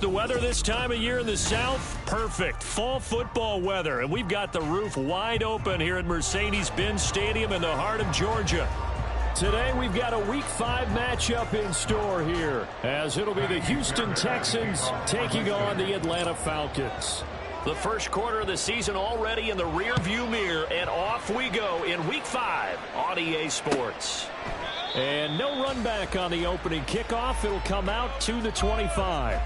the weather this time of year in the South? Perfect. Fall football weather. And we've got the roof wide open here at Mercedes-Benz Stadium in the heart of Georgia. Today we've got a Week 5 matchup in store here, as it'll be the Houston Texans taking on the Atlanta Falcons. The first quarter of the season already in the rearview mirror, and off we go in Week 5 on EA Sports. And no run back on the opening kickoff. It'll come out to the 25.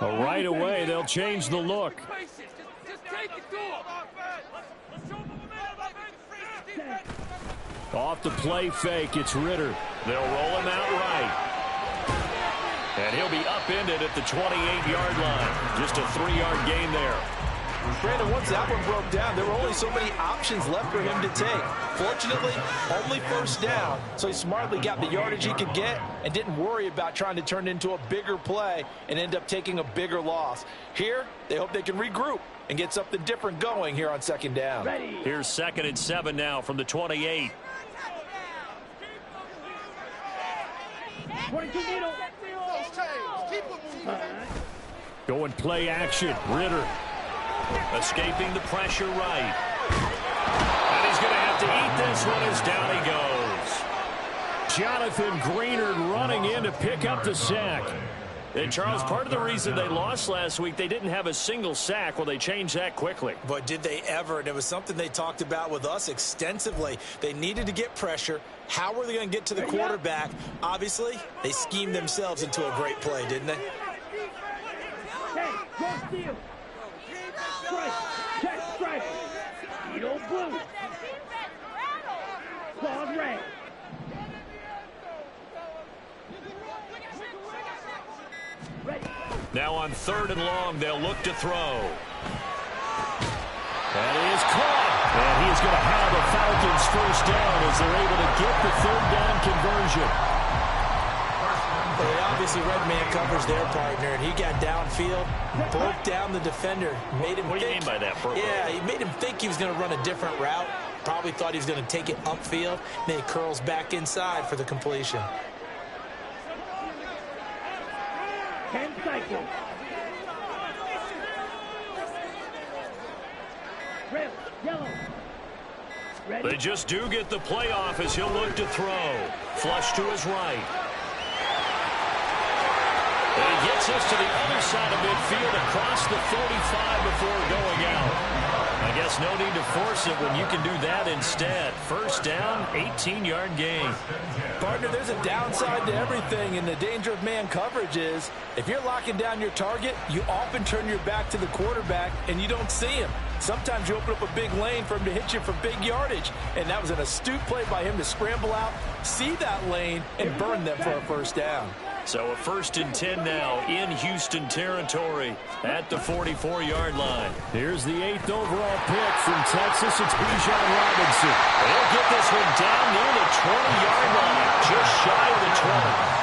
Right away, they'll change the look. Off the play fake, it's Ritter. They'll roll him out right. And he'll be upended at the 28-yard line. Just a 3-yard gain there. Brandon, once that one broke down, there were only so many options left for him to take. Fortunately, only first down, so he smartly got the yardage he could get and didn't worry about trying to turn it into a bigger play and end up taking a bigger loss. Here, they hope they can regroup and get something different going here on second down. Here's 2nd and 7 now from the 28. Going play action, Ritter. Escaping the pressure right. And he's going to have to eat this one as down he goes. Jonathan Greenard running in to pick up the sack. And, Charles, part of the reason they lost last week, they didn't have a single sack. Well, they changed that quickly. But did they ever? And it was something they talked about with us extensively. They needed to get pressure. How were they going to get to the quarterback? Obviously, they schemed themselves into a great play, didn't they? Hey, go steal. Strike. Check strike. Edo blue. Claws red. Now on 3rd and long, they'll look to throw. And he is caught. And he is going to have the Falcons first down as they're able to get the 3rd down conversion. Well, they obviously read man coverage their partner, and he got downfield, broke down the defender, made him What do you mean by that, Purple? Yeah, he made him think he was going to run a different route. Probably thought he was going to take it upfield. Then he curls back inside for the completion. 10 cycles. Red, yellow. Ready. They just do get the playoff as he'll look to throw. Flush to his right. And he gets us to the other side of midfield across the 45 before going out. I guess no need to force it when you can do that instead. First down, 18-yard gain. Partner, there's a downside to everything, and the danger of man coverage is if you're locking down your target, you often turn your back to the quarterback and you don't see him. Sometimes you open up a big lane for him to hit you for big yardage, and that was an astute play by him to scramble out, see that lane, and burn them for a first down. So a 1st and 10 now in Houston territory at the 44-yard line. Here's the 8th overall pick from Texas. It's Bijan Robinson. They'll get this one down near the 20-yard line, just shy of the 20.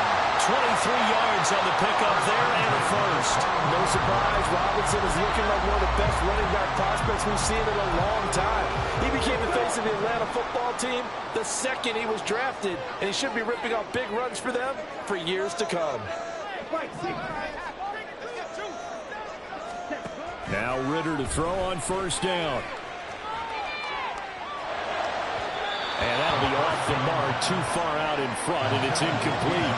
23 yards on the pickup there and a first. No surprise, Robinson is looking like one of the best running back prospects we've seen in a long time. He became the face of the Atlanta football team the second he was drafted, and he should be ripping off big runs for them for years to come. Now Ritter to throw on first down. And that'll be off the mark, too far out in front, and it's incomplete.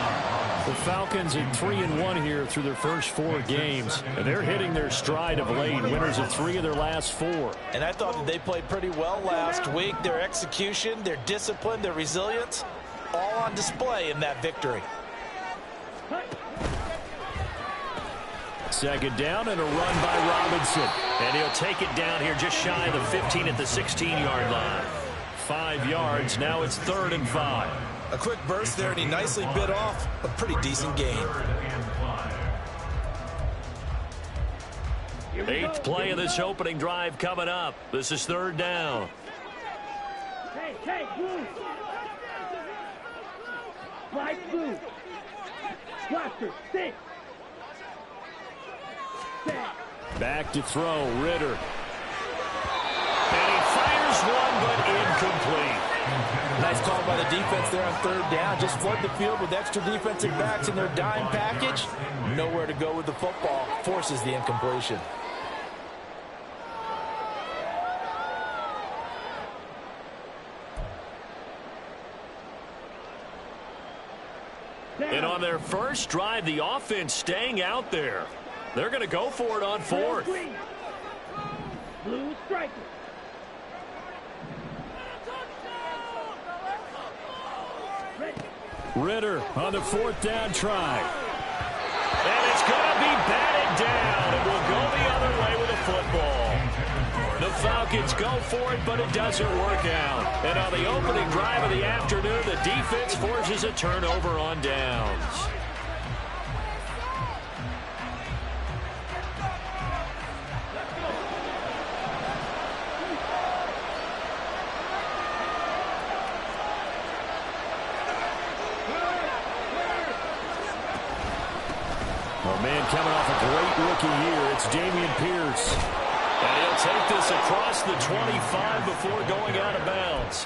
The Falcons at 3-1 here through their first 4 games. And they're hitting their stride of late, winners of 3 of their last 4. And I thought that they played pretty well last week. Their execution, their discipline, their resilience, all on display in that victory. 2nd down and a run by Robinson. And he'll take it down here just shy of the 15 at the 16-yard line. 5 yards, now it's 3rd and 5. A quick burst there, and he nicely bit off a pretty decent gain. 8th play of this opening drive coming up. This is 3rd down. Slide through. Cluster, 6. 10. Back to throw, Ritter. And he fires one, but incomplete. Nice call by the defense there on third down. Just flood the field with extra defensive backs in their dime package. Nowhere to go with the football. Forces the incompletion. And on their first drive, the offense staying out there. They're going to go for it on fourth. Blue striker. Ritter on the fourth down try. And it's going to be batted down. It will go the other way with a football. The Falcons go for it, but it doesn't work out. And on the opening drive of the afternoon, the defense forces a turnover on downs. Man coming off a great rookie year, it's Dameon Pierce. And he'll take this across the 25 before going out of bounds.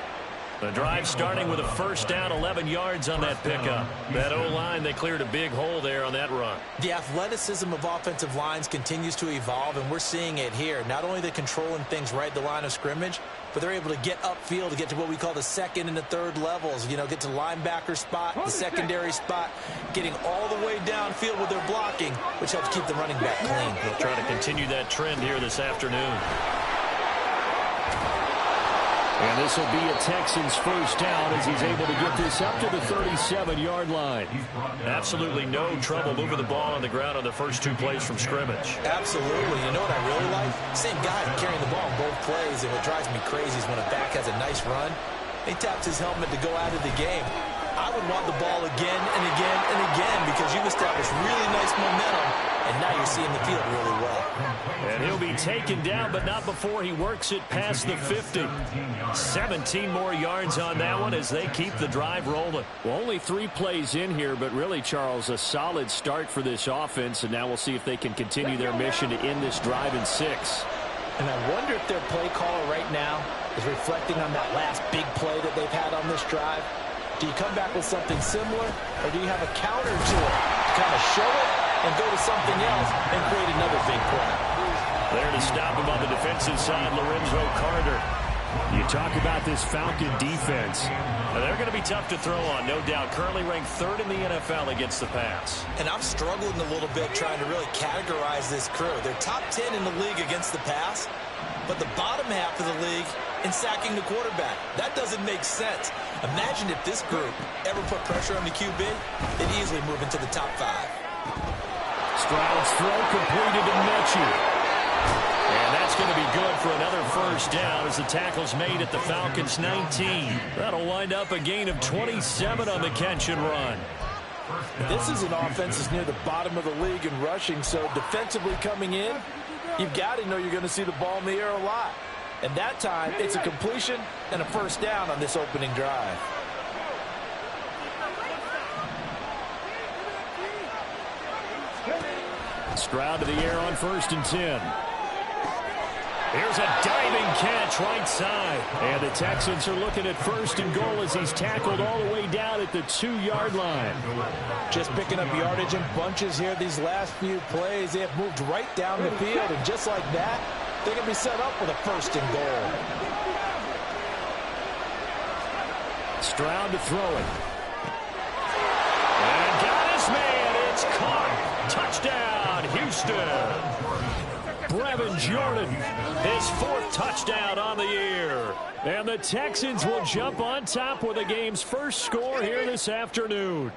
The drive starting with a first down, 11 yards on that pickup. That O-line, they cleared a big hole there on that run. The athleticism of offensive lines continues to evolve, and we're seeing it here. Not only are they controlling things right at the line of scrimmage, but they're able to get upfield to get to what we call the second and the third levels. You know, get to the linebacker spot, the secondary spot, getting all the way downfield with their blocking, which helps keep the running back clean. They'll try to continue that trend here this afternoon. And this will be a Texans first down as he's able to get this up to the 37-yard line. Absolutely no trouble moving the ball on the ground on the first two plays from scrimmage. Absolutely. You know what I really like? Same guy carrying the ball in both plays, and what drives me crazy is when a back has a nice run, he taps his helmet to go out of the game. I would want the ball again and again and again because you've established really nice momentum, and now you're seeing the field really well. And he'll be taken down, but not before he works it past the 50. 17 more yards on that one as they keep the drive rolling. Well, only 3 plays in here, but really, Charles, a solid start for this offense, and now we'll see if they can continue their mission to end this drive in 6. And I wonder if their play caller right now is reflecting on that last big play that they've had on this drive. Do you come back with something similar, or do you have a counter to it to kind of show it and go to something else and create another big play? There to stop him on the defensive side, Lorenzo Carter. You talk about this Falcon defense. Now, they're going to be tough to throw on, no doubt. Currently ranked 3rd in the NFL against the pass. And I'm struggling a little bit trying to really categorize this crew. They're top 10 in the league against the pass, but the bottom half of the league in sacking the quarterback. That doesn't make sense. Imagine if this group ever put pressure on the QB, they'd easily move into the top 5. Stroud's throw completed to Mechie. And that's going to be good for another first down as the tackle's made at the Falcons' 19. That'll wind up a gain of 27 on the catch and run. This is an offense that's near the bottom of the league in rushing, so defensively coming in, you've got to know you're going to see the ball in the air a lot. And that time, it's a completion and a first down on this opening drive. Stroud to the air on 1st and 10. Here's a diving catch right side. And the Texans are looking at 1st and goal as he's tackled all the way down at the 2-yard line. Just picking up yardage in bunches here these last few plays. They have moved right down the field, and just like that, they're going to be set up with a 1st and goal. Stroud to throw it. And got his man. It's caught. Touchdown, Houston. Brevin Jordan, his 4th touchdown on the year. And the Texans will jump on top with the game's first score here this afternoon.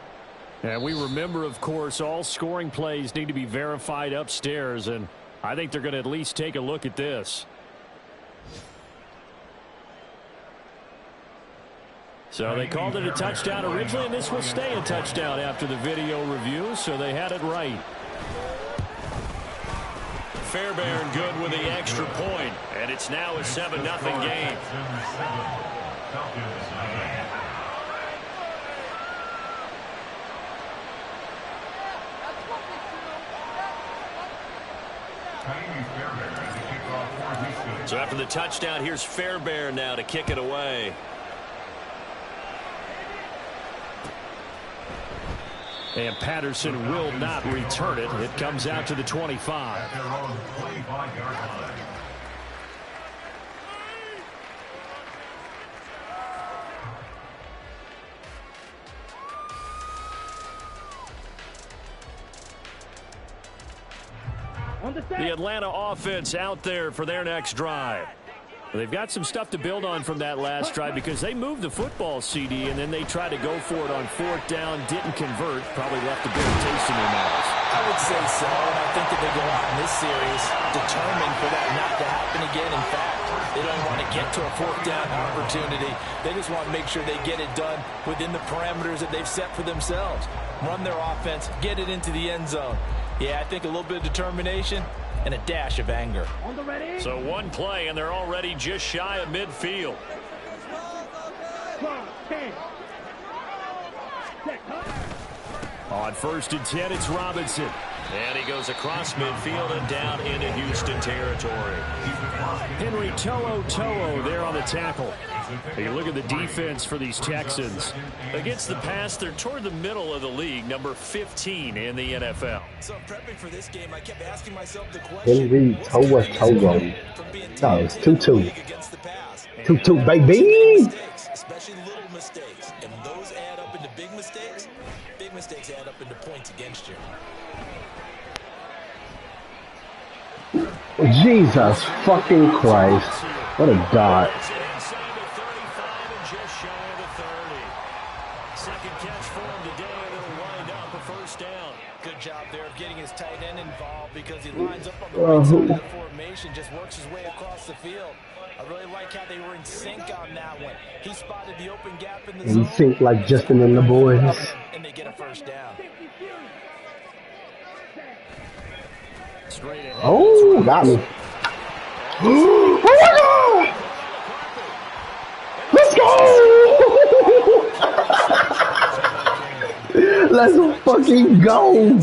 And we remember, of course, all scoring plays need to be verified upstairs, and I think they're going to at least take a look at this. So they called it a touchdown originally, and this will stay a touchdown after the video review, so they had it right. Fairbairn good with the extra point, and it's now a 7-0 game. So after the touchdown, here's Fairbairn now to kick it away. And Patterson will not return it. It comes out to the 25. The Atlanta offense out there for their next drive. They've got some stuff to build on from that last drive because they moved the football, CD, and then they tried to go for it on 4th down, didn't convert, probably left a bitter taste in their mouths. I would say so, and I think that they go out in this series determined for that not to happen again. In fact, they don't want to get to a 4th down opportunity. They just want to make sure they get it done within the parameters that they've set for themselves. Run their offense, get it into the end zone. Yeah, I think a little bit of determination and a dash of anger. So one play, and they're already just shy of midfield. On 1st and 10, it's Robinson. And he goes across midfield and down into Houston territory. Henry To'o there on the tackle. You look at the defense for these Texans. Against the pass, they're toward the middle of the league, number 15 in the NFL. So prepping for this game, I kept asking myself the question. Henry To'o. No, it's 2-2. 2-2, baby! Especially little mistakes. And those add up into big mistakes. Big mistakes add up into points against you. Jesus fucking Christ. What a dot. Second catch for him today, and it'll wind up a 1st down. Good job there of getting his tight end involved because he lines up on the right side of the formation, just works his way across the field. I really like how they were in sync on that one. He spotted the open gap in the zone. In sync like Justin and the boys. And they get a 1st down. Oh, got me. Oh my God! Let's go! Let's fucking go!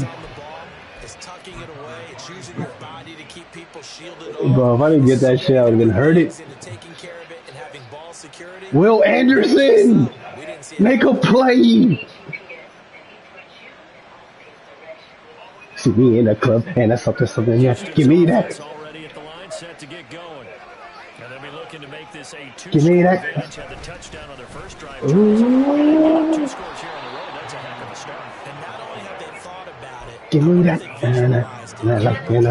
Bro, if I didn't get that shit, I would have been hurted. Will Anderson! Make a play! See me in the club, and that's something, yeah. Give me that. Already at the line, set to get going. And they'll be looking to make this a 2-score Give me that. advantage. Had the touchdown on their first drive. 2 scores here on the road. That's a heck of a start. And not only have they thought about it, give me that.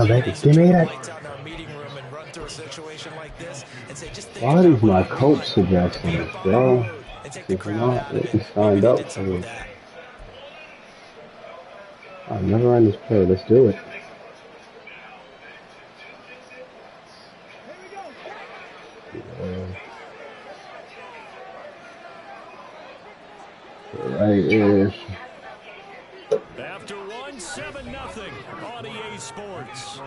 Baby. Give me that. Why is my coach suggesting, bro? If I'm not getting signed up for it. I've never run this play. Let's do it. Right is. After 1, 7-0 on EA Sports.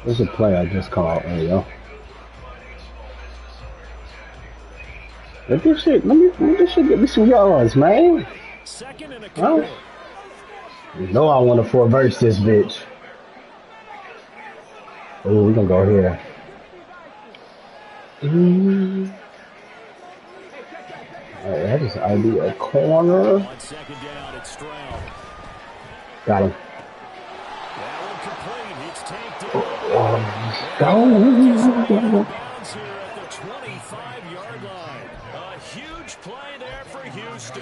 There's a play I just called. There you go. Let this shit get me some yards, man. Second and a Huh? You know I want to force this bitch. Oh, we're gonna go here. Alright, that is ID a corner. 1 second down, it's Stroud. Got him. That one complete. It's tanked in. Go. Bounds here at the 25-yard line. A huge play there for Houston.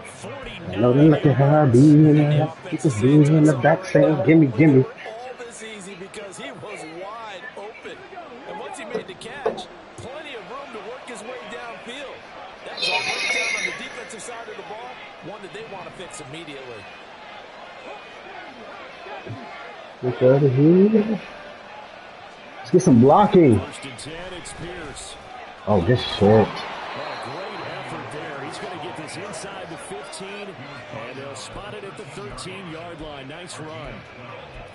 49. No, then look at her being there. She just being in the back saying, gimme. All this easy because he was wide open. And once he made the catch, plenty of room to work his way downfield. That's a breakdown on the defensive side of the ball, one that they want to fix immediately. Look over here. Let's get some blocking. 1st and 10, it's Pierce. Oh, good shit. Well, great effort there. He's going to get this inside the 15, and they'll spot it at the 13-yard line. Nice run.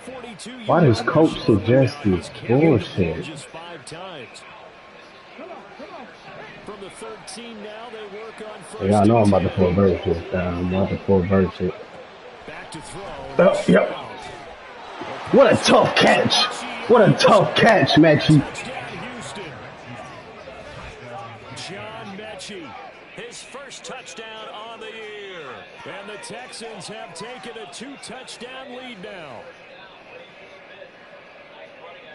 42 Why does coach suggest this bullshit? Just 5 times. From the 13 now, they work on first. Yeah, I know I'm about to full verse it. I'm about to full verse it. Back to throw. Oh, yep. What a tough catch. What a tough catch, Mechie. John Mechie, his first touchdown on the year. And the Texans have taken a 2-touchdown lead now.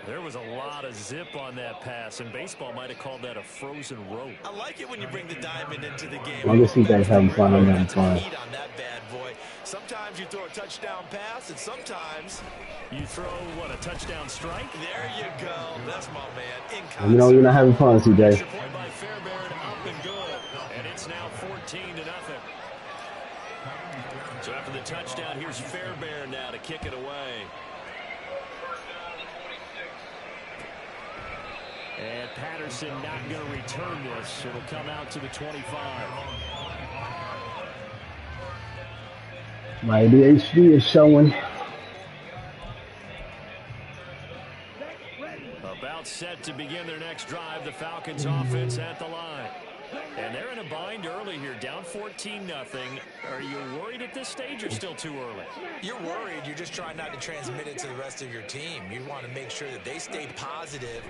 There was a lot of zip on that pass, and baseball might have called that a frozen rope. I like it when you bring the diamond into the game. I guess you guys having fun on that fun. On that bad boy. Sometimes you throw a touchdown pass, and sometimes you throw, what, a touchdown strike? There you go. That's my man. You know you're not having fun, CJ. Point by Fairbairn, up and good. And it's now 14-0. So after the touchdown, here's Fairbairn now to kick it away. And Patterson not going to return this. It'll come out to the 25. My ADHD is showing. About set to begin their next drive. The Falcons offense at the line. And they're in a bind early here, down 14-0. Are you worried at this stage or still too early? You're worried. You're just trying not to transmit it to the rest of your team. You want to make sure that they stay positive.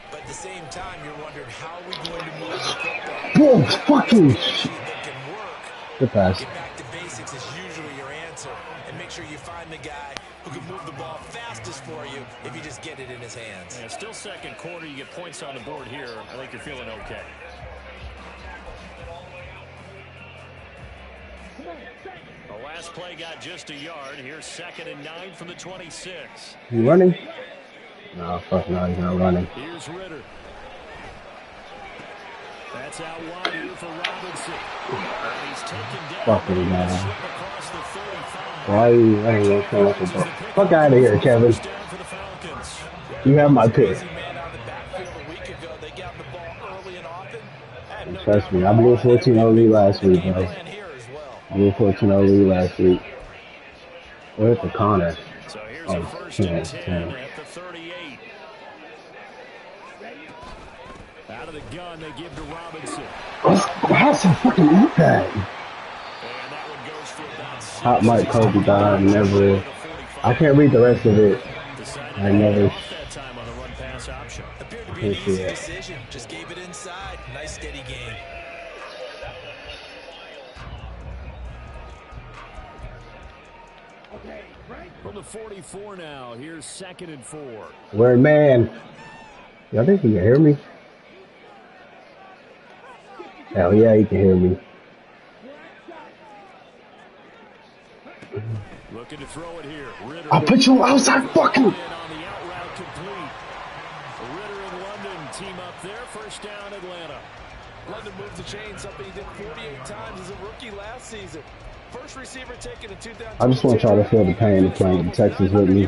But at the same time, you're wondering how are we going to move the football. Boom, fucking. That can work. Good pass. Get back to basics is usually your answer. And make sure you find the guy who can move the ball fastest for you if you just get it in his hands. Yeah, still second quarter. You get points on the board here. I think you're feeling okay. The last play got just a yard. Here's 2nd and 9 from the 26. You running? No, fuck no, he's not running. Here's Ritter. That's out wide here for Robinson. And he's taken down. Fucking man. Why are you running that kind of ball? Fuck out of here, Kevin. You have my pick. Trust me, I blew a 14-0 lead last week, bro. I blew a 14-0 lead last week. Where's the corner? Oh, 10. At the 38. Out of the gun, they give to Robinson. How's some fucking impact? And that one goes for about 6. Hot Mike Kobe died, never. I can't read the rest of it. I never. Appeared to be an easy decision. Just gave it inside. Nice steady game. From the 44 now, here's 2nd and 4. Word man. Y'all think you can hear me? Hell yeah, you can hear me. Looking to throw it here. Ritter. I'll put you outside fucking. On the out route complete. Ritter and London team up there. First down, Atlanta. London moves the chain, something he did 48 times as a rookie last season. First receiver taking a 2-down. I just want y'all to feel the pain of playing the Texans with me.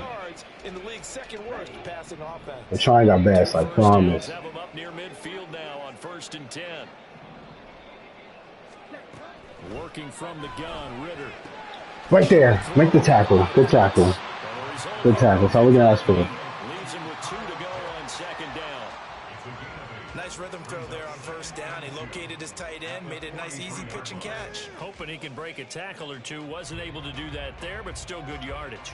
In the league's second worst passing offense. We're trying our best, I promise. Have them up near midfield now on 1st and 10. Working from the gun, Ritter. Right there. Make the tackle. Good tackle. Good tackle. That's all we can ask for. Leaves him with 2 to go on 2nd down. Nice rhythm throw there on 1st down. He located his tight end, made it a nice easy pitch and catch. Hoping he can break a tackle or two. Wasn't able to do that there, but still good yardage.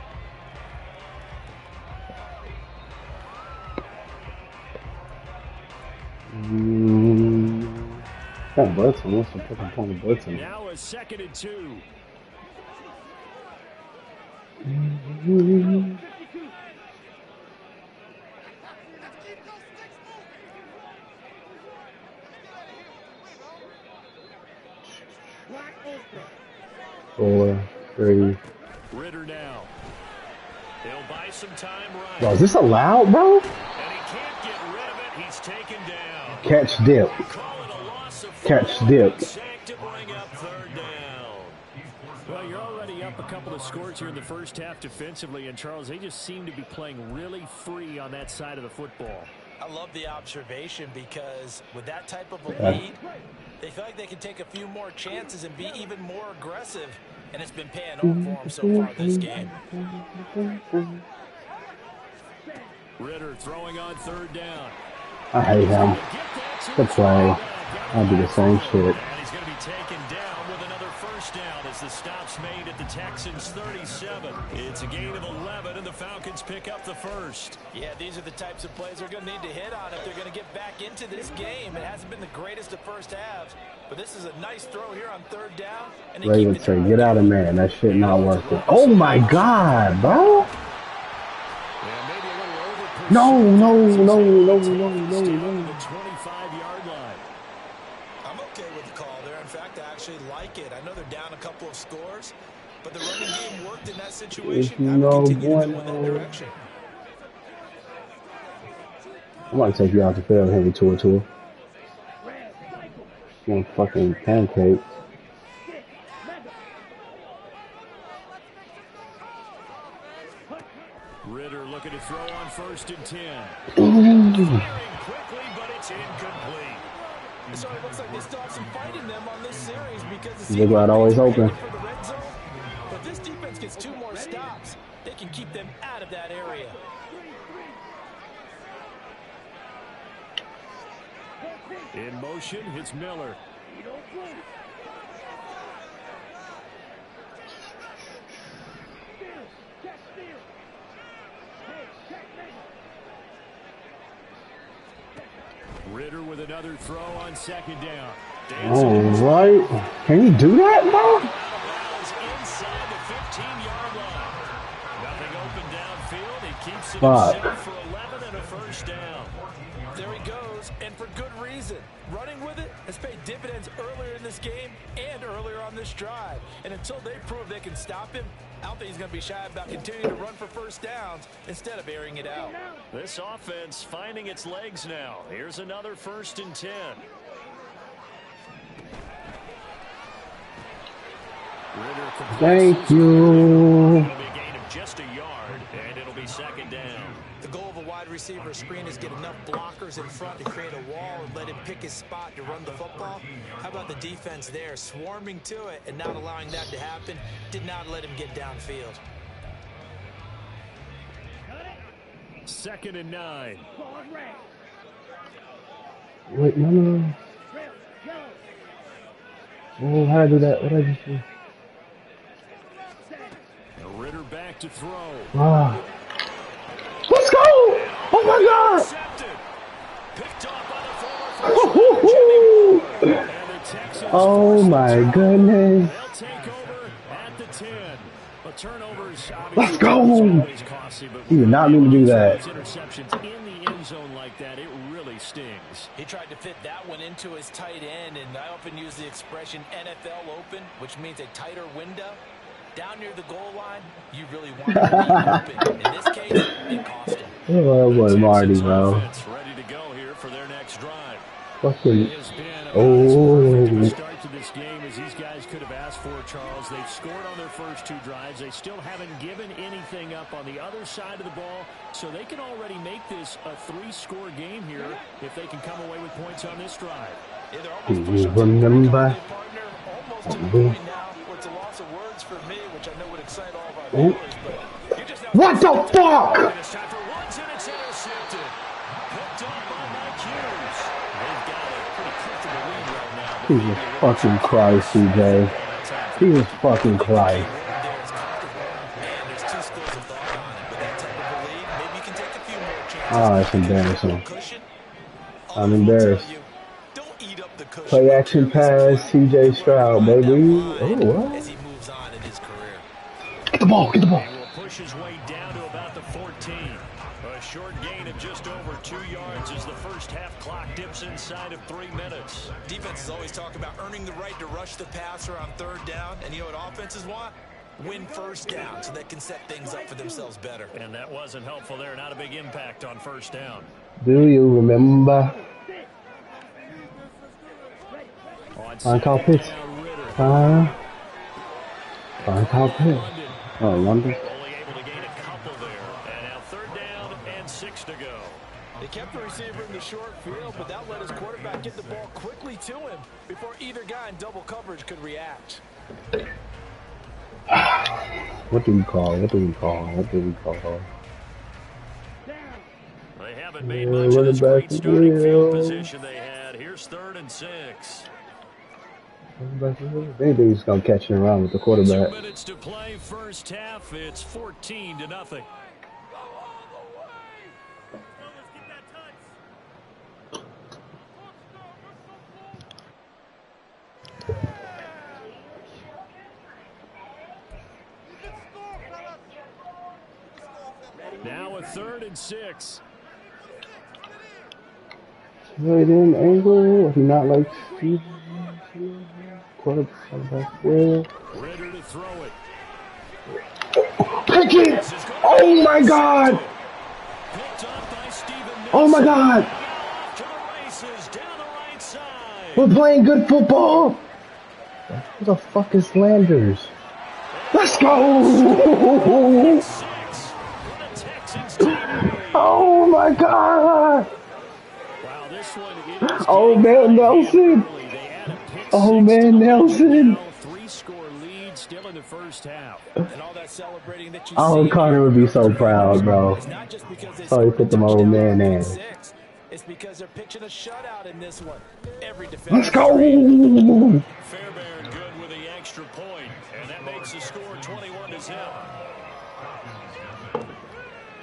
Point Burton. What's the fucking point Burton? Now a 2nd and 2. Four, three. Ritter now. He'll buy some time right. Yo, is this allowed, bro? And he can't get rid of it. He's taken down. Catch dip. Call it a loss of Catch 4. dip. Sack to bring up 3rd down. Well, you're already up a couple of scores here in the first half defensively, and Charles, they just seem to be playing really free on that side of the football. I love the observation because with that type of a lead, they feel like they can take a few more chances and be even more aggressive, and it's been paying off for them so far this game. Ritter throwing on 3rd down. I hate him. Good play. I'll do the same shit. And he's going to be taken down with another first down as the stop's made at the Texans' 37. It's a gain of 11, and the Falcons pick up the first. Yeah, these are the types of plays they're going to need to hit on if they're going to get back into this game. It hasn't been the greatest of first halves, but this is a nice throw here on third down. And they Ravens say, get out of man. That shit not working. Oh my God, bro. No. I'm okay with the call there. In fact, I actually like it. I know they're down a couple of scores, but the running game worked in that situation. I would continue to go in that direction. I'm about to take you out the field, Henry Tour. One fucking pancake. Ritter looking to throw on 1st and 10. Quickly, but it's incomplete. So it looks like they still have some fight in them on this series because the Big Rod always open. for the red zone. But this defense gets 2 more stops. They can keep them out of that area. In motion, it's Miller. Ritter with another throw on 2nd down. All right. Can you do that, bro? Inside the 15-yard line. Nothing open downfield. It keeps it Fuck. safe for 11 and a first down. There he goes, and for good reason. Running with it has paid dividends earlier in this game and earlier on this drive. And until they prove they can stop him, I don't think he's going to be shy about continuing to run for first downs instead of airing it out. This offense finding its legs now. Here's another 1st and 10. Thank you. It'll be a gain of just a yard, and it'll be 2nd down. The goal of a wide receiver screen is get enough blockers in front to create a wall and let him pick his spot to run the football. How about the defense there, swarming to it and not allowing that to happen? Did not let him get downfield. 2nd and 9. Wait, no. Oh, how did I do that? What did I just do? Ritter back to throw. Ah. Let's go! Oh my God! Picked off by the Woo-hoo-hoo! Oh my goodness! They'll take over at the 10. But turnovers. Let's go! He did not mean to do that. Interceptions in the end zone like that, it really stings. He tried to fit that one into his tight end, and I often use the expression NFL open, which means a tighter window. Down near the goal line, you really want to be open. In this case, it cost him. Oh, boy, Marty, bro. Ready to go here for their next drive. Fucking. Oh. Start to this game as these guys could have asked for, Charles. They've scored on their first 2 drives. They still haven't given anything up on the other side of the ball, so they can already make this a 3-score game here if they can come away with points on this drive. Yeah, Do you remember? Almost to the point now where it's a loss of words for me, which I know would excite all of our viewers, but you just What the fuck? And it's time for ones, and it's intercepted. Picked up by Mike Hughes. They've got a pretty comfortable lead right now. Jesus fucking Christ, CJ. Jesus fucking Christ. Oh, it's embarrassing. I'm embarrassed. Play action pass, CJ Stroud, baby. Oh, what? Get the ball, get the ball. He will push his way down to about the 14. A short gain of just over 2 yards as the first half clock dips inside of 3 minutes. Defenses always talk about earning the right to rush the passer on 3rd down. And you know what offenses want? Win first down so they can set things up for themselves better. And that wasn't helpful there. Not a big impact on 1st down. Do you remember? On Kyle Pitts. Kyle Pitts. Oh, London. Only able to gain a couple there. And now 3rd down and 6 to go. They kept the receiver in the short field, but that let his quarterback get the ball quickly to him before either guy in double coverage could react. What do we call? What do we call? What do we call? They haven't made much of this great starting field position they had out. Here's 3rd and 6. Anything's gonna catch him around with the quarterback. 2 minutes to play, first half. It's 14-0. Now a 3rd and 6. Right in angle. He not like Steve. Quarterback there. Ritter to throw it. Pick it! Oh my God! Oh my God! We're playing good football. Who the fuck is Landers? Let's go! Oh my God! Oh man, Nelson! Oh man, Nelson! 3-score lead still in the first half. And all that celebrating that you Oh, see, Connor would be so proud, bro. it's not just because they Oh, he scored put a them old touchdown man on in. 6. It's because they're pitching a shutout in this one. Every defense. Let's go! Fairbairn good with the extra point, and that makes the score 21-0.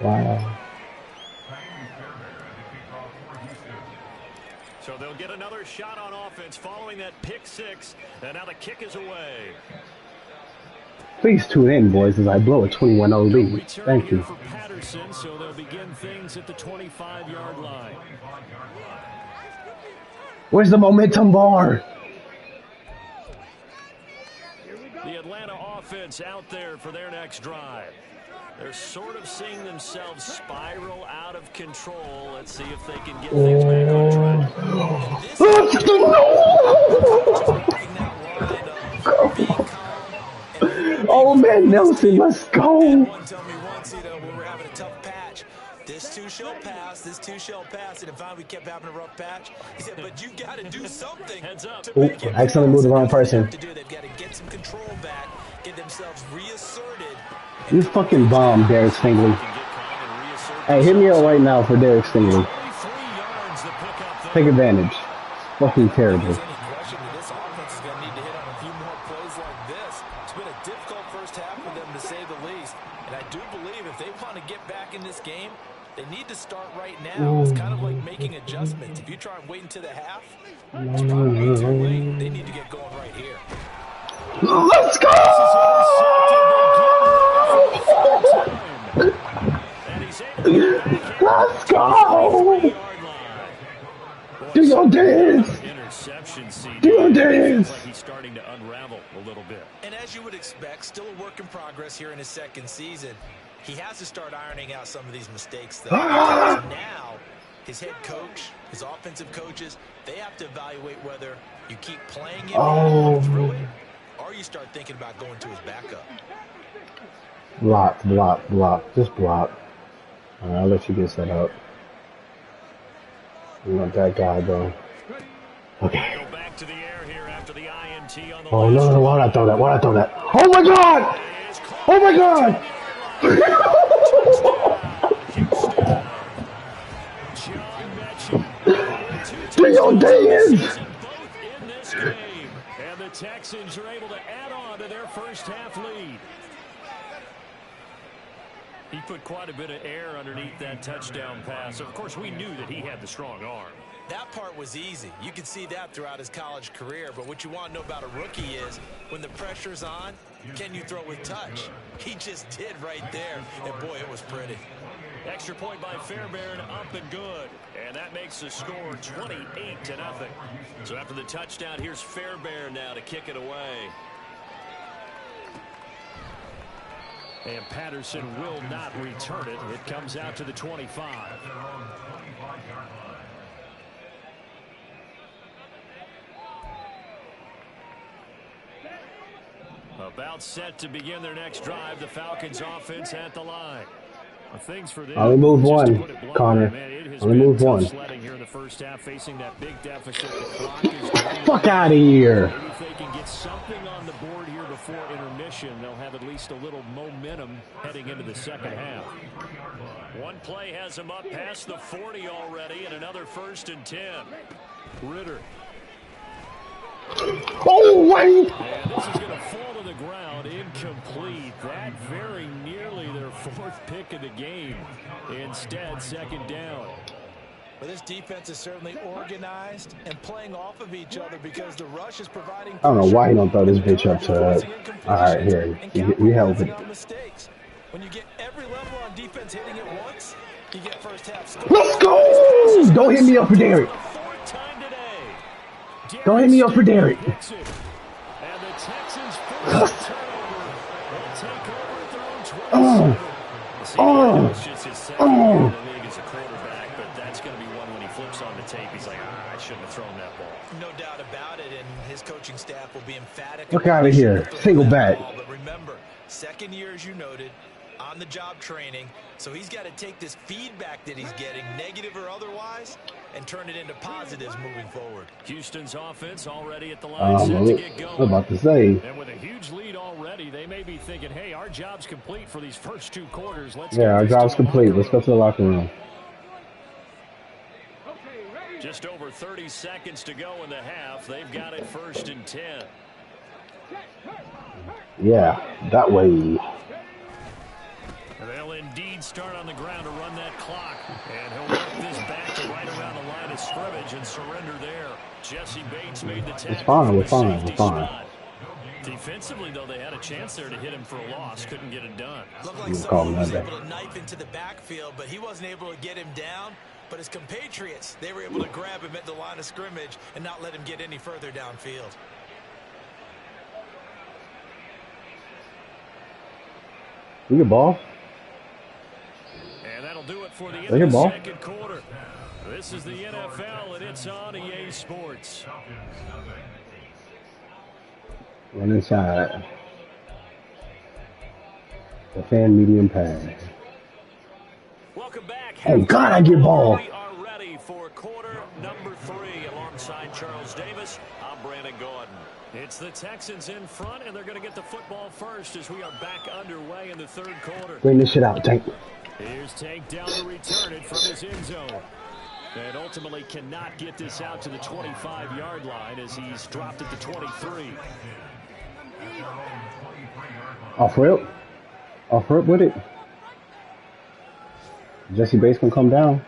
Wow. So they'll get another shot on offense following that pick 6, and now the kick is away. Please tune in, boys, as I blow a 21-0 lead. Return Thank here you. for Patterson, so they'll begin things at the 25-yard line. Where's the momentum bar? The Atlanta offense out there for their next drive. They're sort of seeing themselves spiral out of control. Let's see if they can get things back on track. Oh man, Nelson, let's go! One told me once, when we're having a tough patch, this too shall pass, this too shall pass. And if we kept having a rough patch, he said, but you got to do something. Heads up. To make it I accidentally moved the wrong person. They've got to get some control back, get themselves reasserted. You fucking bomb, Derek Stingley. Hey, hit me up right now for Derek Stingley. Take advantage. Fucking terrible. There's any question that this offense is going to need to hit on a few more plays like this. It's been a difficult first half for them, to say the least. And I do believe if they want to get back in this game, they need to start right now. It's kind of like making adjustments. If you try and wait until the half, it's probably too late. They need to get going right here. Let's go! Let's go! Do your dance! Do your dance! Like he's starting to unravel a little bit. And as you would expect, still a work in progress here in his second season. He has to start ironing out some of these mistakes, though. Because now, his head coach, his offensive coaches, they have to evaluate whether you keep playing him through it, or you start thinking about going to his backup. Block, block, block. Just block. Alright, I'll let you get set up. You want that guy, though. Okay. Go back to the air here after the INT on the Oh, no, why'd I throw that? Why'd I throw that? Oh, my God! Oh, my God! Do your dance! In this game, and the Texans are able to add on to their first half lead. He put quite a bit of air underneath that touchdown pass. Of course, we knew that he had the strong arm. That part was easy. You could see that throughout his college career. But what you want to know about a rookie is when the pressure's on, can you throw with touch? He just did right there. And, boy, it was pretty. Extra point by Fairbairn, up and good. And that makes the score 28-0. So after the touchdown, here's Fairbairn now to kick it away. And Patterson will not return it. It comes out to the 25. About set to begin their next drive. The Falcons offense at the line. Things for them. Only move one, Connor. Only move one. Here in the first half, facing that big deficit. The clock is fuck out of here. Maybe if they can get something on the board here before intermission, they'll have at least a little momentum heading into the second half. One play has them up past the 40 already, and another 1st and 10. Ritter. Oh, wait! And this is going to fall to the ground, incomplete. That very nearly their 4th pick of the game. Instead, 2nd down. But this defense is certainly organized and playing off of each other because the rush is providing. I don't know why he don't throw this bitch up to. All right, here. You help it. When you get every level on defense hitting it once, you get first half score. Let's go! Don't hit me up for Derek. Don't hit me up for Derek. And the Texans force a turnover. They'll take over their own 20. It's just his second year in the league as a quarterback, but that's going to be one when he flips on the tape. He's like, I shouldn't have thrown that ball. No doubt about it, and his coaching staff will be emphatic. Look out of here. Single bat. But remember, second year, as you noted, on-the-job training, so he's got to take this feedback that he's getting, negative or otherwise, and turn it into positives moving forward. Houston's offense already at the line set to get going. I was about to say. And with a huge lead already, they may be thinking, hey, our job's complete for these first 2 quarters. Our job's complete. Let's go to the locker room. Just over 30 seconds to go in the half. They've got it 1st and 10. Yeah, that way. They'll indeed start on the ground to run that clock. And he'll work this back to right around the line of scrimmage and surrender there. Jesse Bates made the tackle. It's fine, we're fine, we're fine. Defensively, though, they had a chance there to hit him for a loss. Couldn't get it done. Looked like someone was able to knife into the backfield, but he wasn't able to get him down. But his compatriots, they were able to grab him at the line of scrimmage and not let him get any further downfield. We get ball. And that'll do it for the end of the ball. second quarter. This is the NFL, and it's on EA Sports. Run inside. The fan medium pass. Welcome back. Oh, God, I get ball. We are ready for quarter number 3. Alongside Charles Davis, I'm Brandon Gordon. It's the Texans in front, and they're going to get the football first as we are back underway in the 3rd quarter. Bring this shit out, Tank. Here's Tank down to return it from his end zone. And ultimately cannot get this out to the 25-yard line as he's dropped at the 23. Off rip. Off rip with it. Jesse Bates can come down.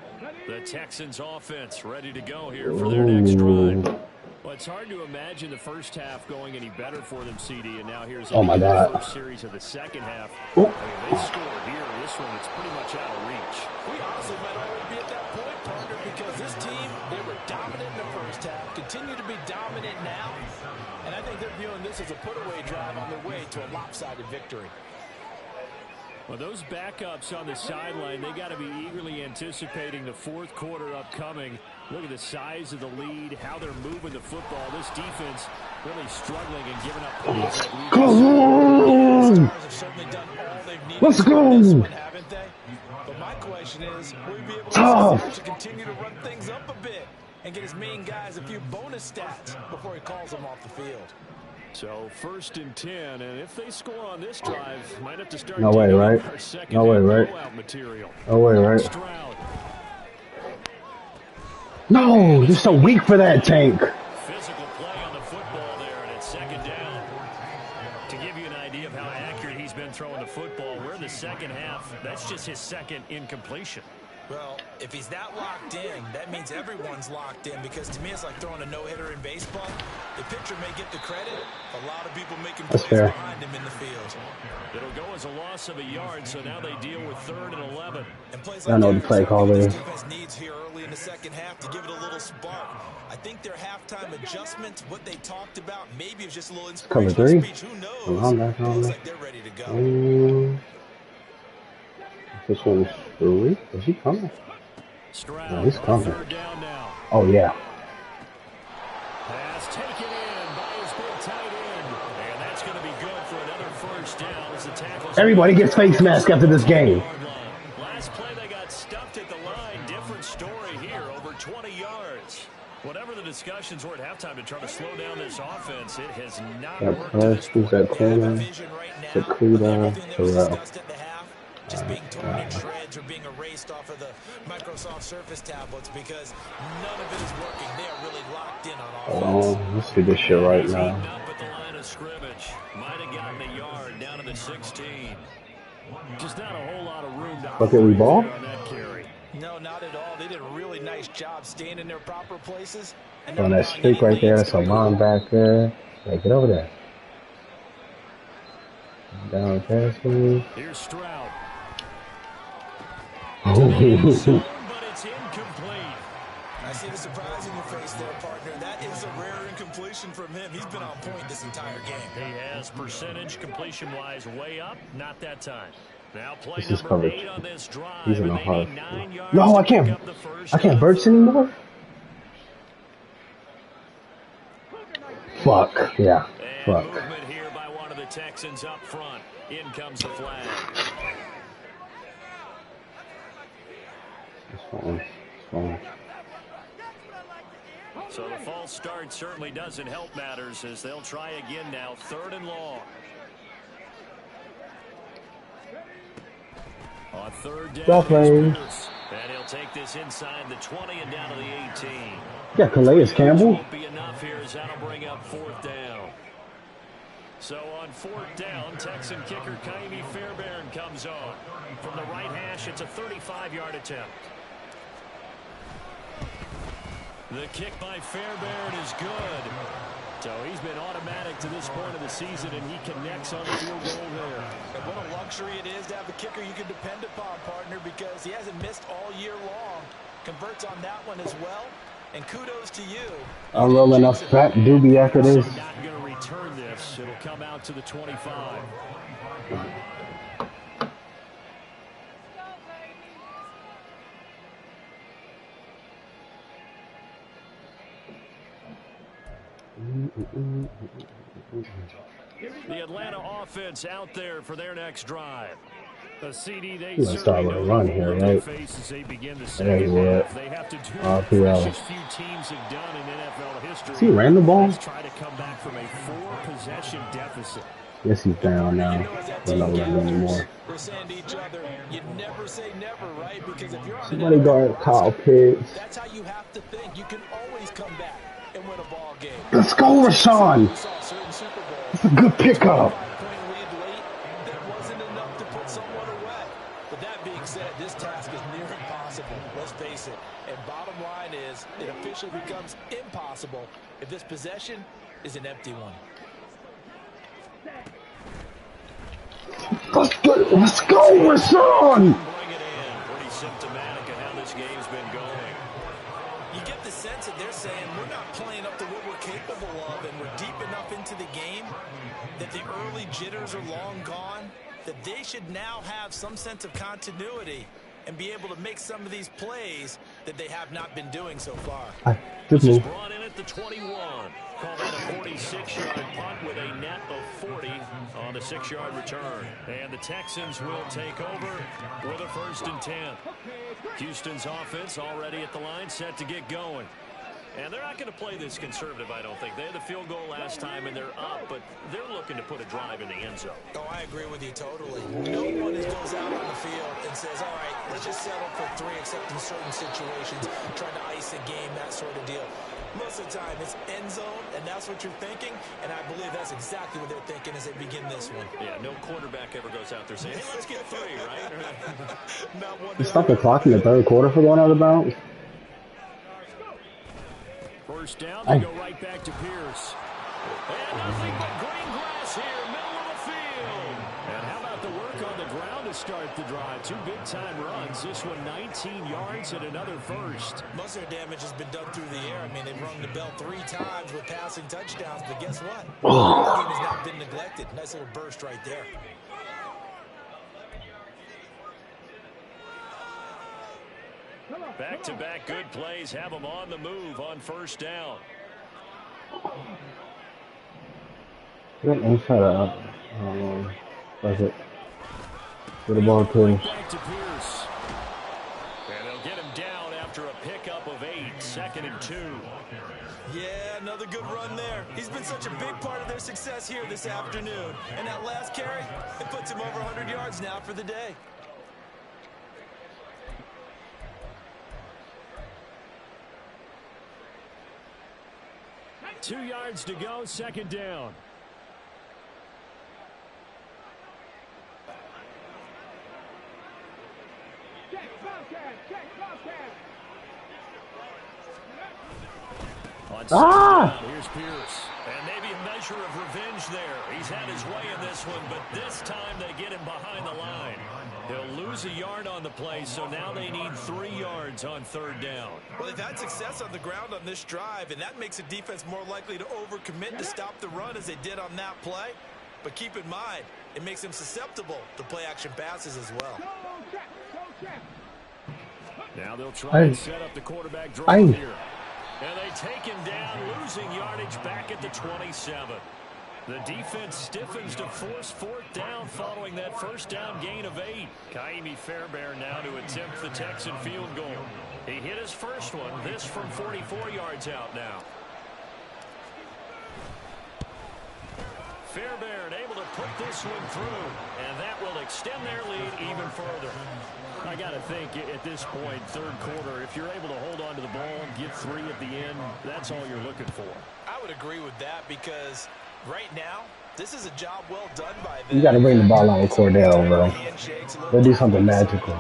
The Texans offense ready to go here for their next drive. Well, it's hard to imagine the first half going any better for them, CD, and now here's my God. the first series of the second half. Oh. I mean, they score here. This one, it's pretty much out of reach. We honestly might already be at that point, partner, because this team, they were dominant in the first half, continue to be dominant now, and I think they're viewing this as a put-away drive on their way to a lopsided victory. Well, those backups on the sideline, they got to be eagerly anticipating the 4th quarter upcoming. Look at the size of the lead, how they're moving the football. This defense really struggling and giving up plays like we Come on! Let's go! But my question is, will you be able Tough. to continue to run things up a bit and get his main guys a few bonus stats before he calls them off the field? So 1st and 10, and if they score on this drive, might have to start. No way, right? No way, right? No way, right? Stroud. No, you're so weak for that, Tank. Physical play on the football there, and it's 2nd down. To give you an idea of how accurate he's been throwing the football, we're in the second half. That's just his 2nd incompletion. Well, if he's that locked in, that means everyone's locked in, because to me it's like throwing a no-hitter in baseball. The pitcher may get the credit. A lot of people making plays behind him in the field. It'll go as a loss of a yard, so now they deal with 3rd and 11. And plays I don't know the play call there. Defense needs here early in the second half to give it a little spark. I think their halftime adjustments, what they talked about, maybe it was just a little inspirational Cover 3. speech. Who knows? Looks like they're ready to go. This one's 3. Is he coming? Stroud, no, he's coming. 3rd down now. Oh, yeah. Pass taken in by his big tight end. And that's going to be good for another 1st down as the tackles. Everybody gets face mask after this game. Last play they got stuffed at the line. Different story here, over 20 yards. Whatever the discussions were at halftime to try to slow down this offense, it has not worked to this point. That corner, Sakuda, Terrell. Just being torn in shreds or being erased off of the Microsoft Surface tablets because none of it is working. They are really Oh, let's do this shit right now. Up at the line of scrimmage. Might have gotten a yard down to the 16. Just not a whole lot of room to Okay, we ball? on that carry. No, not at all. They did a really nice job staying in their proper places. And On that streak right there, that's a linebacker. Hey, get over there. Down pass me. Here's Stroud. Oh. But it's incomplete. I see the surprise in your face there, partner. That is a rare incompletion from him. He's been on point this entire game. He has percentage completion-wise way up. Not that time. Now play This is number coverage. 8 on this drive. He's in a and they hard. need 9 yards No, I to pick can't. up the first I can't down. burst anymore. Fuck. Yeah. And Fuck. movement here by one of the Texans up front. In comes the flag. It's fine. It's fine. So the false start certainly doesn't help matters as they'll try again now. 3rd and long. On 3rd down, Well played. and he'll take this inside the 20 and down to the 18. Yeah, Calais Campbell. Won't be enough here as that'll bring up 4th down. So on 4th down, Texan kicker Ka'imi Fairbairn comes on. From the right hash, it's a 35-yard attempt. The kick by Fairbairn is good. So he's been automatic to this point of the season, and he connects on the field goal there. And what a luxury it is to have a kicker you can depend upon, partner, because he hasn't missed all year long. Converts on that one as well. And kudos to you. I'm rolling a fat doobie after this. Not going to return this. It'll come out to the 25. The Atlanta offense out there for their next drive. A CD they Let's start with a run here, right? As they begin the There you go. They have to do RPO. what few teams have done in NFL history. See, ran the ball? Let's try to come back from a 4-possession deficit. Yes, he's down now. Don't know what I'm doing anymore. We're saying to each other, you never say never, right? Because if you're on Somebody guard Kyle Pitts. that's how you have to think. You can always come back and win a ball game. Let's go, Rashawn. We saw certain Super Bowls. It's a good pickup. 5-point lead late, that wasn't enough to put someone away. But that being said, this task is near impossible. Let's face it. And bottom line is, it officially becomes impossible if this possession is an empty one. Let's go, Rashawn. Bring it in. Pretty symptomatic of how this game's been going. You get the sense that they're saying we're not playing up to what we're capable of, and we're deep enough into the game that the early jitters are long gone, that they should now have some sense of continuity and be able to make some of these plays that they have not been doing so far. Good move. Brought in at the 21. Call that a 46-yard punt with a net of 40 on a 6-yard return. And the Texans will take over with a 1st and 10. Houston's offense already at the line, set to get going. And they're not going to play this conservative, I don't think. They had the field goal last time, and they're up, but they're looking to put a drive in the end zone. Oh, I agree with you totally. No one goes out on the field and says, all right, let's just settle for 3, except in certain situations, trying to ice a game, that sort of deal. Most of the time, it's end zone, and that's what you're thinking, and I believe that's exactly what they're thinking as they begin this one. Yeah, no quarterback ever goes out there saying, hey, let's get 3, right? Not one. Stop the clock in the 3rd quarter for going out of bounds. First down, they go right back to Pierce. And nothing but green grass here, middle of the field. And how about the work on the ground to start the drive? 2 big-time runs. This one 19 yards and another first. Most of their damage has been done through the air. I mean, they've rung the bell 3 times with passing touchdowns, but guess what? The game has not been neglected. Nice little burst right there. Back-to-back good plays have them on the move on 1st down. Get inside up. That's it. Get the ball too. Back to Pierce. And they'll get him down after a pickup of 8, 2nd and 2. Yeah, another good run there. He's been such a big part of their success here this afternoon. And that last carry, it puts him over 100 yards now for the day. 2 yards to go, second down. Here's Pierce. And maybe a measure of revenge there. He's had his way in this one, but this time they get him behind the line. He'll lose a yard on the play, so now they need 3 yards on third down. Well, they've had success on the ground on this drive, and that makes a defense more likely to overcommit to stop the run as they did on that play. But keep in mind, it makes them susceptible to play-action passes as well. Now they'll try and set up the quarterback draw here. And they take him down, losing yardage back at the 27. The defense stiffens to force fourth down following that first down gain of 8. Ka'imi Fairbairn now to attempt the Texan field goal. He hit his first one, this from 44 yards out now. Fairbairn able to put this one through, and that will extend their lead even further. I got to think at this point, third quarter, if you're able to hold on to the ball, get 3 at the end, that's all you're looking for. I would agree with that because right now, this is a job well done by them. You got to bring the ball out with Cordell, bro. They'll do something magical.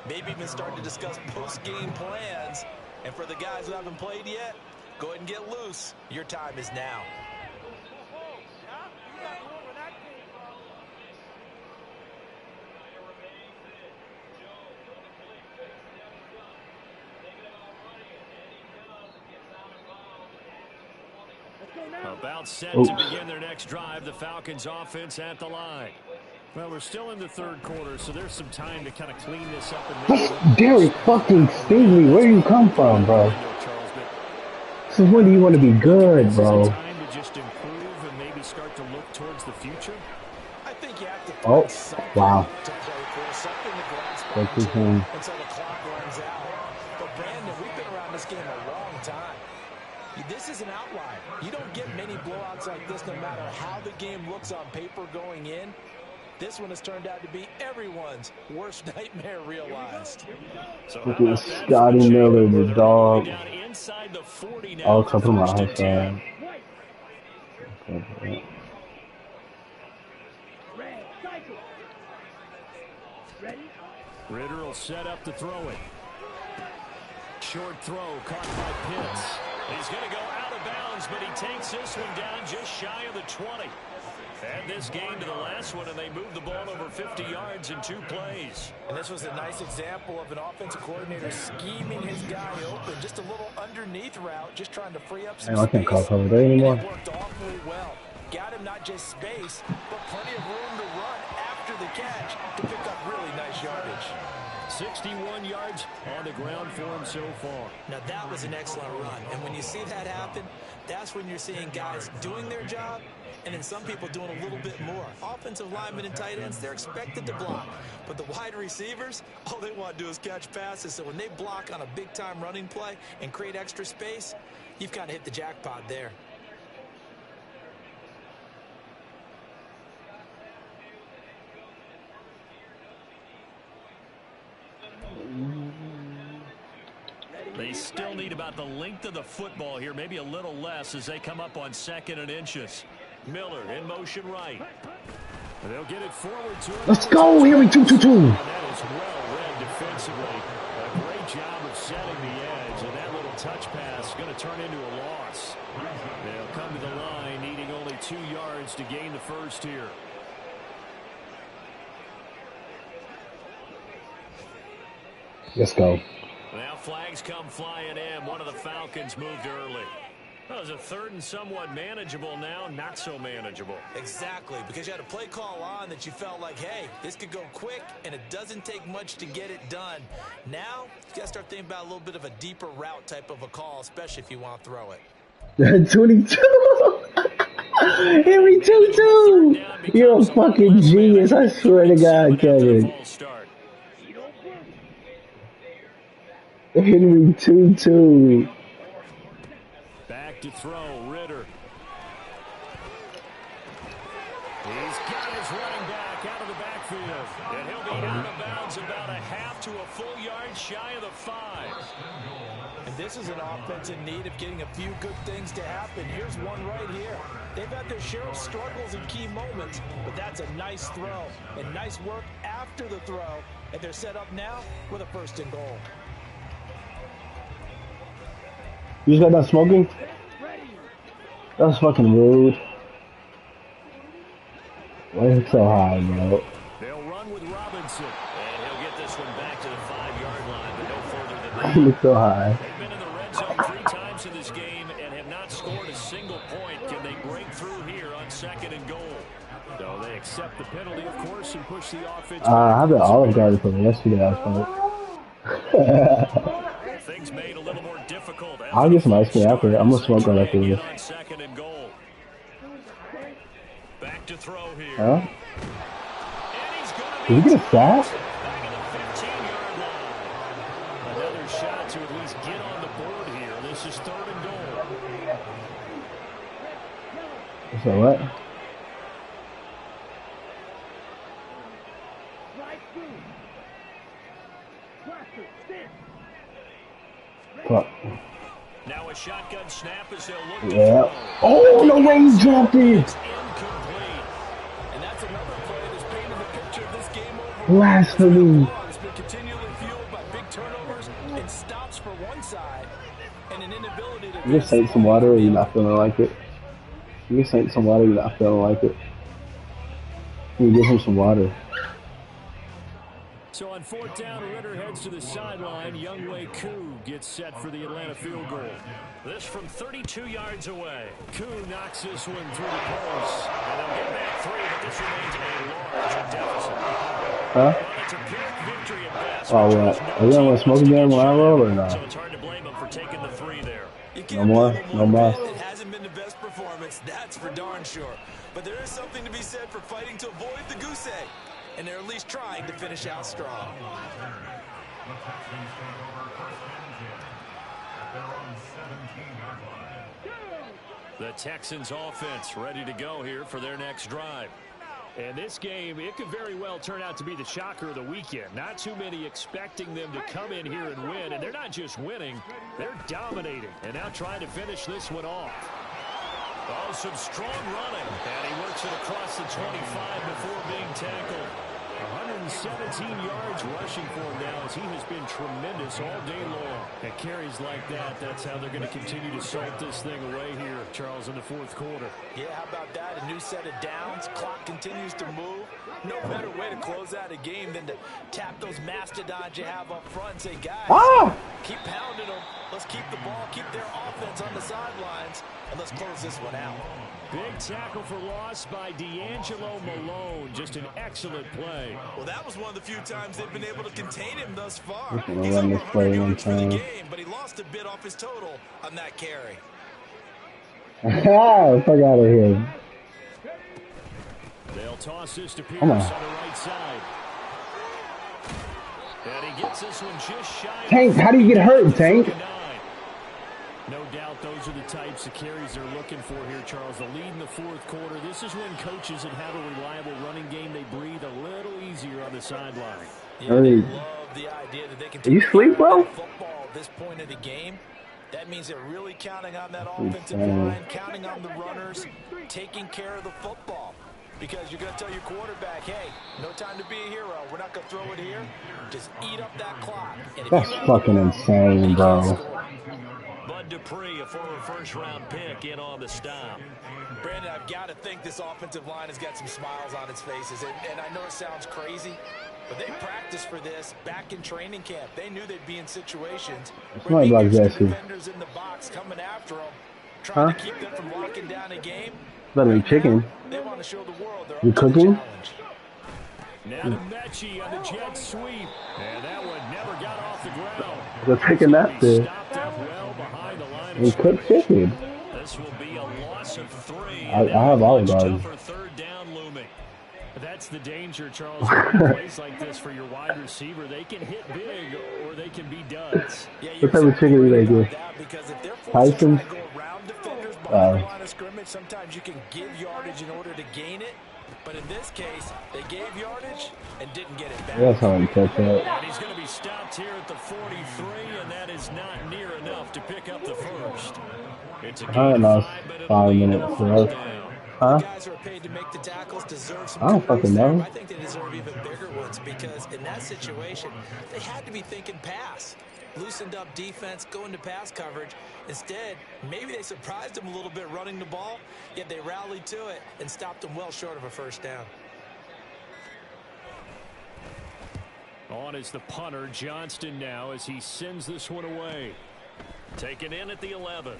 Maybe even start to discuss post-game plans. And for the guys who haven't played yet, go ahead and get loose. Your time is now. About set to begin their next drive, the Falcons offense at the line. Well, we're still in the third quarter, so there's some time to kind of clean this up. And Derek fucking Stingley, where do you come from, bro? So when do you want to be good, bro? Time to just improve and maybe start to look towards the future. I think you have to wow. to play for, something to grasp onto until the clock runs out. But Brandon, we've been around this game a long time. This is an outlier. You don't get many blowouts like this no matter how the game looks on paper going in. This one has turned out to be everyone's worst nightmare realized. Look at Scotty Miller, the dog. Oh, talking about high five. Ritter will set up to throw it. Short throw caught by Pitts. He's going to go out of bounds, but he takes this one down just shy of the 20. Add this game to the last one, and they moved the ball over 50 yards in 2 plays. And this was a nice example of an offensive coordinator scheming his guy open. Just a little underneath route, just trying to free up some space. I can't call cover there anymore. It worked awfully well. Got him not just space, but plenty of room to run after the catch to pick up really nice yardage. 61 yards on the ground for him so far. Now that was an excellent run. And when you see that happen, that's when you're seeing guys doing their job and then some people doing a little bit more. Offensive linemen and tight ends, they're expected to block. But the wide receivers, all they want to do is catch passes. So when they block on a big-time running play and create extra space, you've kind of hit the jackpot there. They still need about the length of the football here, maybe a little less as they come up on 2nd and inches. Miller in motion right. They'll get it forward to him. Let's go. Here we 2-2-2. That is well read defensively. A great job of setting the edge, and that little touch pass is going to turn into a loss. They'll come to the line needing only 2 yards to gain the first here. Let's go. Now flags come flying in. One of the Falcons moved early. That was a 3rd and somewhat manageable, now not so manageable. Exactly, because you had a play call on that you felt like, hey, this could go quick, and it doesn't take much to get it done. Now, you got to start thinking about a little bit of a deeper route type of a call, especially if you want to throw it. 22. Henry 2-2. You're a fucking genius. I swear to God, Kevin. Henry 2-2. Back to throw, Ritter. He's got his running back out of the backfield. And he'll be out of bounds about a half to a full yard shy of the 5. And this is an offense in need of getting a few good things to happen. Here's one right here. They've had their share of struggles in key moments, but that's a nice throw and nice work after the throw. And they're set up now with a 1st and goal. You just got done smoking? That was fucking rude. Why is it so high, bro? They'll run with Robinson. And he'll get this one back to the 5-yard line, but no further than Why that. is it so high? They've been in the red zone 3 times in this game and have not scored a single point. Can they break through here on 2nd and goal? So they accept the penalty, of course, and push the offense. I have the Olive Garden from yesterday, I thought. Things made a little more difficult. I'll get some ice cream after. I'm gonna smoke right after this. On 2nd and goal. Back to throw here. Huh? And he's gonna Did we get a sack? back at the 15-yard line. Another shot to at least get on the board here. This is 3rd and goal. So what? Fuck. Now a shotgun snap as they'll look to Yeah. throw. Oh, no way he jumped it. It's incomplete. And that's another play that's painted the picture of this game over. Blasphemy. It's been continually fueled by big turnovers and stops for one side and an inability to. You just take some water or you're not feeling like it. You just take some water, you're not feeling like it. You give him some water. So on 4th down, Ritter heads to the sideline. Younghoe Koo gets set for the Atlanta field goal. This from 32 yards away. Koo knocks this one through the post. And they'll get back 3, but this remains a large deficit. Huh? Well, it's a Pyrrhic victory at best. Oh, what? Are we gonna want to smoke again when I roll or So not? it's hard to blame them for taking the 3 there. No more? No more? It hasn't been the best performance, that's for darn sure. But there is something to be said for fighting to avoid the goose egg. And they're at least trying to finish out strong. The Texans offense ready to go here for their next drive. And this game, it could very well turn out to be the shocker of the weekend. Not too many expecting them to come in here and win. And they're not just winning, they're dominating. And now trying to finish this one off. Oh, some strong running. And he works it across the 25 before being tackled. 117 yards rushing for him now as he has been tremendous all day long. At carries like that, that's how they're going to continue to salt this thing away here, Charles, in the 4th quarter. Yeah, how about that? A new set of downs. Clock continues to move. No better way to close out a game than to tap those mastodons you have up front and say, guys, keep pounding them. Let's keep the ball, keep their offense on the sidelines, and let's close this one out. Big tackle for loss by D'Angelo Malone. Just an excellent play. Well, that was one of the few times they've been able to contain him thus far. Just gonna He's run over this play 100 one yards for the time. game, but he lost a bit off his total on that carry. Fuck out of here. They'll toss this to Pierce Come on on. the right side. And he gets this one just shy. Tank, how do you get hurt, Tank? No doubt those are the types of carries they're looking for here, Charles. The lead in the 4th quarter. This is when coaches that have a reliable running game, they breathe a little easier on the sideline. Yeah, they love the idea that they can take You sleep, bro? football at this point of the game. That means they're really counting on that offensive line, counting on the runners, taking care of the football. Because you're going to tell your quarterback, hey, no time to be a hero. We're not going to throw it here. Just eat up that clock. And if That's you fucking insane, bro. Bud Dupree, a former 1st-round pick, in on the stop. Brandon, I've got to think this offensive line has got some smiles on its faces. And I know it sounds crazy, but they practiced for this back in training camp. They knew they'd be in situations where It's not like Jesse. defenders in the box coming after them, trying to keep them from locking down a game. Better be chicken. They want to show the world they're You up to the cooking? challenge. Now to Mechie on the jet sweep. And that one never got off the ground. They're taking that there. Stopped up well behind the line of And cook scrimmage. chicken. This will be a loss of 3. I have Olive Garden. Tougher 3rd down looming. That's the danger, Charles, in plays like this for your wide receiver. They can hit big or they can be duds. Yeah, What type of chicken do they do? because if they're forced to Tyson's? try to go around defenders behind the line of scrimmage, sometimes you can give yardage in order to gain it. But in this case, they gave yardage and didn't get it back. That's how you catch that. And he's going to be stopped here at the 43, and that is not near enough to pick up the first. It's a I lost 5 minutes for us. Huh? The guys who are paid to make the tackles deserve some I don't fucking know. I think they deserve even bigger ones because in that situation, they had to be thinking pass. Loosened up defense, go into pass coverage. Instead, maybe they surprised them a little bit running the ball, yet they rallied to it and stopped them well short of a first down. On is the punter, Johnston now, as he sends this one away. Taken in at the 11.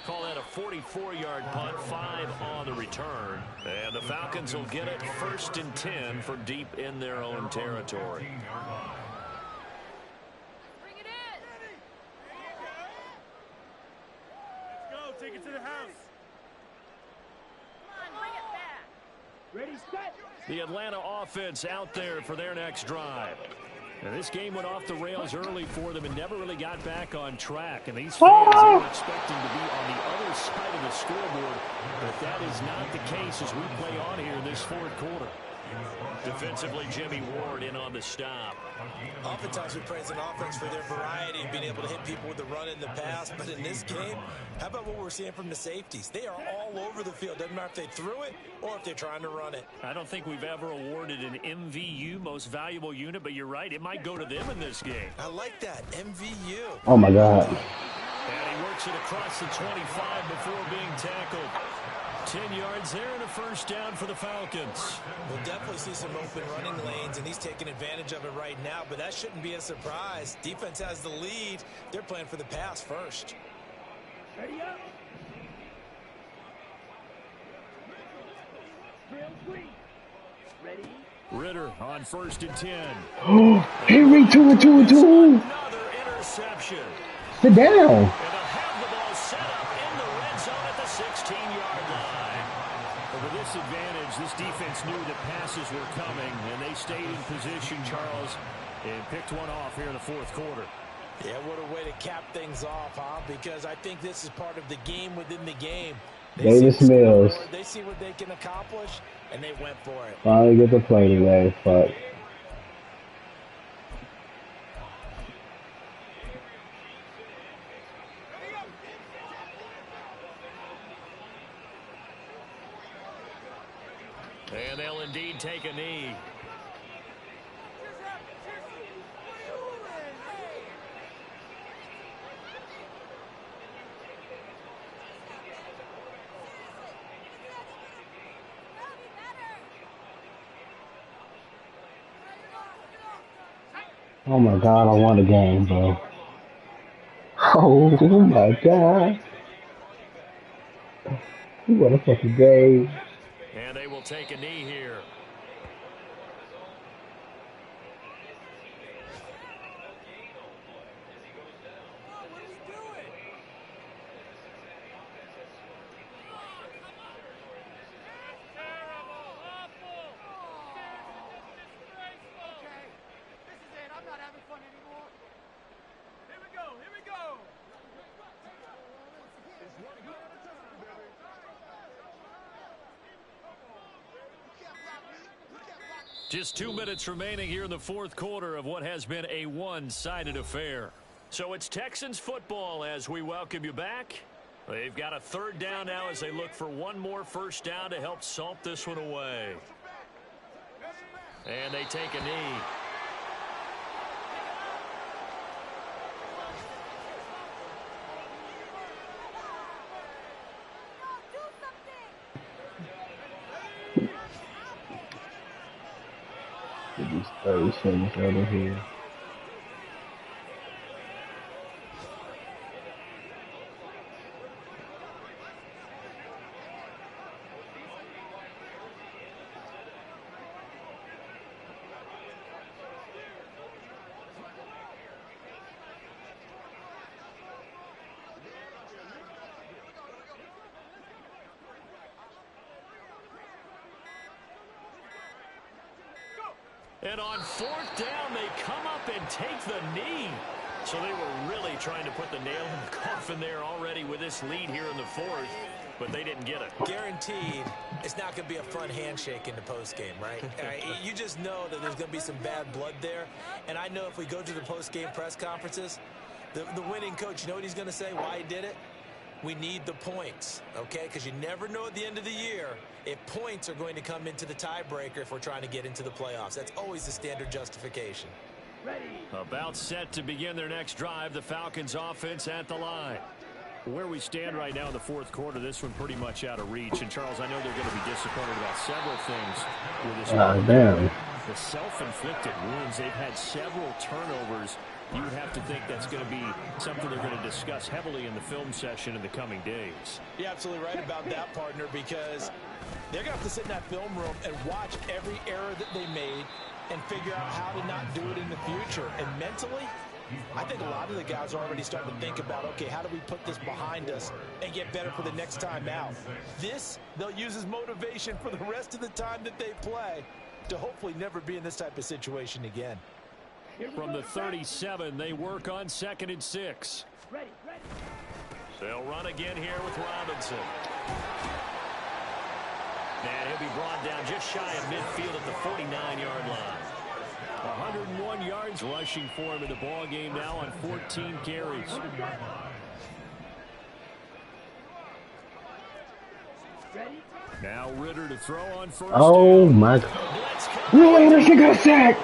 Call that a 44-yard punt, 5 on the return. And the Falcons will get it 1st and 10 from deep in their own territory. Bring it in. Let's go. Take it to the house. Come on, bring it back. Ready, set. The Atlanta offense out there for their next drive. And this game went off the rails early for them and never really got back on track. And these fans are expecting to be on the other side of the scoreboard, but that is not the case as we play on here in this 4th quarter. Defensively, Jimmy Ward in on the stop. Oftentimes we praise an offense for their variety of being able to hit people with the run and the pass, but in this game, how about what we're seeing from the safeties? They are all over the field. Doesn't matter if they threw it or if they're trying to run it. I don't think we've ever awarded an MVU, most valuable unit, but you're right, it might go to them in this game. I like that, MVU. Oh my God. And he works it across the 25 before being tackled. 10 yards there and a first down for the Falcons. We'll definitely see some open running lanes, and he's taking advantage of it right now, but that shouldn't be a surprise. Defense has the lead. They're playing for the pass first. Ready up. Drill 3. Ready. Ritter on 1st and 10. Henry, 2 and 2 and 2. Another interception. Sit down. And they'll have the ball set up in the red zone at the 16-yard line. But with this advantage, this defense knew that passes were coming, and they stayed in position, Charles, and picked one off here in the 4th quarter. Yeah, what a way to cap things off, huh? Because I think this is part of the game within the game. Davis Mills. They see what they can accomplish, and they went for it. Finally get the play today. Fuck. And they'll indeed take a knee. Oh my God, I won a game, bro. Oh my God. What a fucking game. And they will take a knee here. Just 2 minutes remaining here in the 4th quarter of what has been a one-sided affair. So it's Texans football as we welcome you back. They've got a 3rd down now as they look for one more first down to help salt this one away. And they take a knee. Get these 30 seconds out of here. And on 4th down, they come up and take the knee. So they were really trying to put the nail in the coffin there already with this lead here in the fourth, but they didn't get it. Guaranteed, it's not going to be a fun handshake in the postgame, right? You just know that there's going to be some bad blood there. And I know if we go to the postgame press conferences, the winning coach, you know what he's going to say, why he did it? We need the points, okay? Because you never know at the end of the year if points are going to come into the tiebreaker if we're trying to get into the playoffs. That's always the standard justification. About set to begin their next drive, the Falcons offense at the line. Where we stand right now in the fourth quarter, this one pretty much out of reach. And, Charles, I know they're going to be disappointed about several things with this game. Damn. The self-inflicted wounds, they've had several turnovers. You would have to think that's going to be something they're going to discuss heavily in the film session in the coming days. You're absolutely right about that, partner, because they're going to have to sit in that film room and watch every error that they made and figure out how to not do it in the future. And mentally, I think a lot of the guys are already starting to think about, okay, how do we put this behind us and get better for the next time out? This, they'll use as motivation for the rest of the time that they play to hopefully never be in this type of situation again. From the 37, they work on 2nd and 6. They'll run again here with Robinson. And he'll be brought down just shy of midfield at the 49-yard line. 101 yards rushing for him in the ball game now on 14 carries. Now Ritter to throw on first. Oh my God. Will Anderson got sacked.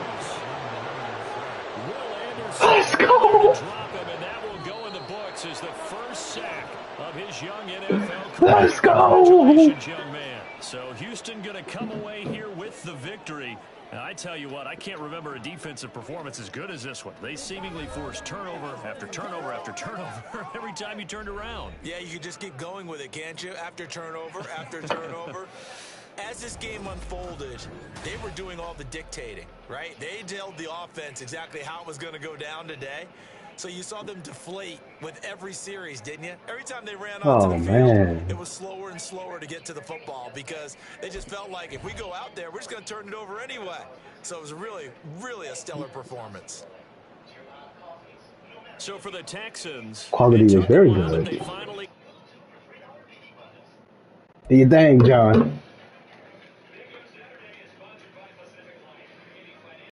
Let's go. And that will go in the books as the first sack of his young NFL career. Let's go. Congratulations, young man. So Houston going to come away here with the victory. And I tell you what, I can't remember a defensive performance as good as this one. They seemingly forced turnover after turnover after turnover every time you turned around. Yeah, you can just keep going with it, can't you? After turnover, after turnover. As this game unfolded, they were doing all the dictating, right? They told the offense exactly how it was going to go down today. So you saw them deflate with every series, didn't you? Every time they ran onto the field, it was slower and slower to get to the football because they just felt like if we go out there, we're just going to turn it over anyway. So it was really, really a stellar performance. So for the Texans, quality is very good. Do your thing, John.